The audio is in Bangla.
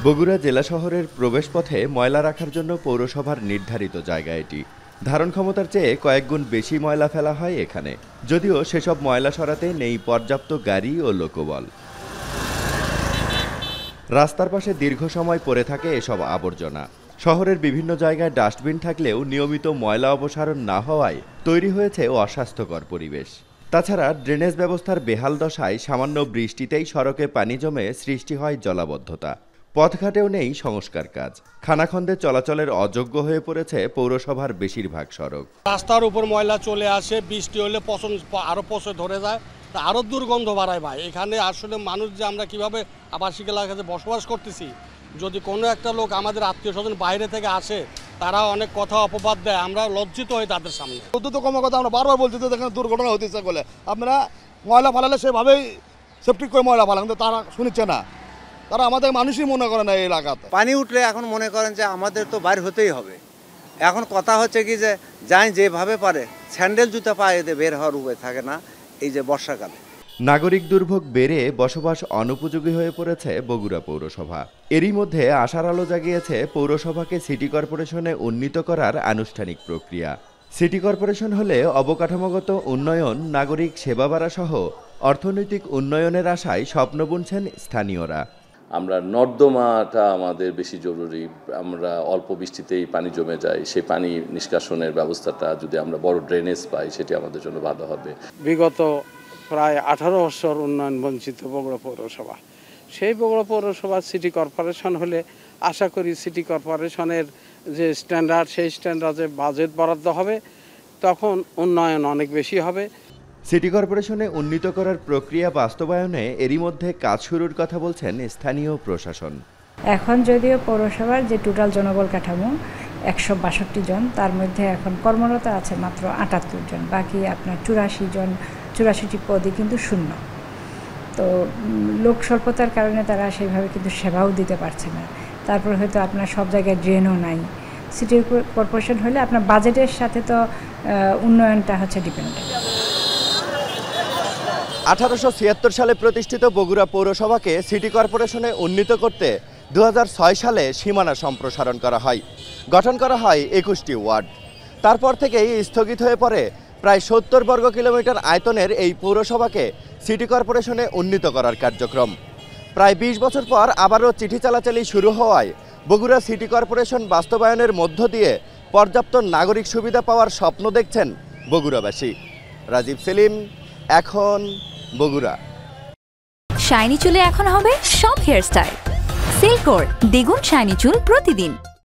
বগুড়া জেলা শহরের প্রবেশপথে ময়লা রাখার জন্য পৌরসভার নির্ধারিত জায়গা এটি। ধারণ ক্ষমতার চেয়ে কয়েক গুণ বেশি ময়লা ফেলা হয় এখানে, যদিও সেসব ময়লা সরাতে নেই পর্যাপ্ত গাড়ি ও লোকবল। রাস্তার পাশে দীর্ঘ সময় পড়ে থাকে এসব আবর্জনা। শহরের বিভিন্ন জায়গায় ডাস্টবিন থাকলেও নিয়মিত ময়লা অপসারণ না হওয়ায় তৈরি হয়েছে অস্বাস্থ্যকর পরিবেশ। তাছাড়া ড্রেনেজ ব্যবস্থার বেহাল দশায় সামান্য বৃষ্টিতেই সড়কে পানি জমে সৃষ্টি হয় জলাবদ্ধতা। পথঘাটেও নেই সংস্কার কাজ। খানাখন্দে চলাচলের অযোগ্য হয়ে পড়েছে পৌরসভার বেশিরভাগ সড়ক। রাস্তার উপর ময়লা চলে আসে, বৃষ্টি হলে আরো পচে ধরে যায়, আরো দুর্গন্ধ বাড়ায় ভাই। এখানে আসলে মানুষ যে আমরা কিভাবে আবাসিক এলাকাতে বসবাস করতেছি, যদি কোনো একটা লোক আমাদের আত্মীয় স্বজন বাইরে থেকে আসে, তারা অনেক কথা অপবাদ দেয়, আমরা লজ্জিত হই তাদের সামনে। তো কম কথা আমরা বারবার বলছি যে এখানে দুর্ঘটনা হতেছে বলে, আপনারা ময়লা ফালালে সেভাবেই সেফটি করে ময়লা ফালান, কিন্তু তারা শুনছে না। তারা আমাদের মানুষই মনে করে না এই এলাকাতে। পানি উঠলে এখন মনে করেন যে আমাদের তো বাইর হতেই হবে। এখন কথা হচ্ছে কি যে যাই যেভাবে পারে স্যান্ডেল জুতা পায়ে দিয়ে বের হওয়ার উপায় থাকে না এই যে বর্ষাকালে। নাগরিক দুর্ভোগ বেড়ে বসবাস অনুপযোগী হয়ে পড়েছে বগুড়া পৌরসভা। এরই মধ্যে আশার আলো জাগিয়েছে পৌরসভাকে সিটি কর্পোরেশনে উন্নীত করার আনুষ্ঠানিক প্রক্রিয়া। সিটি কর্পোরেশন হলে অবকাঠামোগত উন্নয়ন, নাগরিক সেবা বাড়া সহ অর্থনৈতিক উন্নয়নের আশায় স্বপ্ন বুনছেন স্থানীয়রা। আমরা নর্দমাটা আমাদের বেশি জরুরি। আমরা অল্প বৃষ্টিতেই পানি জমে যায়, সেই পানি নিষ্কাশনের ব্যবস্থাটা যদি আমরা বড় ড্রেনেজ পাই, সেটি আমাদের জন্য ভালো হবে। বিগত প্রায় 18 বছর উন্নয়ন বঞ্চিত বগুড়া পৌরসভা, সেই বগুড়া পৌরসভা সিটি কর্পোরেশন হলে আশা করি সিটি কর্পোরেশনের যে স্ট্যান্ডার্ড, সেই স্ট্যান্ডার্ডে বাজেট বরাদ্দ হবে, তখন উন্নয়ন অনেক বেশি হবে। সিটি কর্পোরেশনে উন্নীত করার প্রক্রিয়া বাস্তবায়নে এরই মধ্যে কাজ শুরুর কথা বলছেন স্থানীয় প্রশাসন। এখন যদিও পৌরসভার যে টোটাল জনবল কাঠামো 162 জন, তার মধ্যে এখন কর্মরত আছে মাত্র 78 জন, বাকি আপনার 84টি পদই কিন্তু শূন্য। তো লোক স্বল্পতার কারণে তারা সেইভাবে কিন্তু সেবাও দিতে পারছে না। তারপর হয়তো আপনার সব জায়গায় ড্রেনও নাই। সিটি কর্পোরেশন হলে আপনার বাজেটের সাথে তো উন্নয়নটা হচ্ছে ডিপেন্ডেন্ট। 1876 সালে প্রতিষ্ঠিত বগুড়া পৌরসভাকে সিটি কর্পোরেশনে উন্নীত করতে 2006 সালে সীমানা সম্প্রসারণ করা হয়। গঠন করা হয় 21টি ওয়ার্ড। তারপর থেকেই স্থগিত হয়ে পড়ে প্রায় 70 বর্গ কিলোমিটার আয়তনের এই পৌরসভাকে সিটি কর্পোরেশনে উন্নীত করার কার্যক্রম। প্রায় 20 বছর পর আবারও চিঠি চালাচালি শুরু হওয়ায় বগুড়া সিটি কর্পোরেশন বাস্তবায়নের মধ্য দিয়ে পর্যাপ্ত নাগরিক সুবিধা পাওয়ার স্বপ্ন দেখছেন বগুড়াবাসী। রাজীব সেলিম, এখন বগুড়া। শাইনি চুলে এখন হবে সব হেয়ারস্টাইল। সিল্কোর দ্বিগুণ শাইনি চুল প্রতিদিন।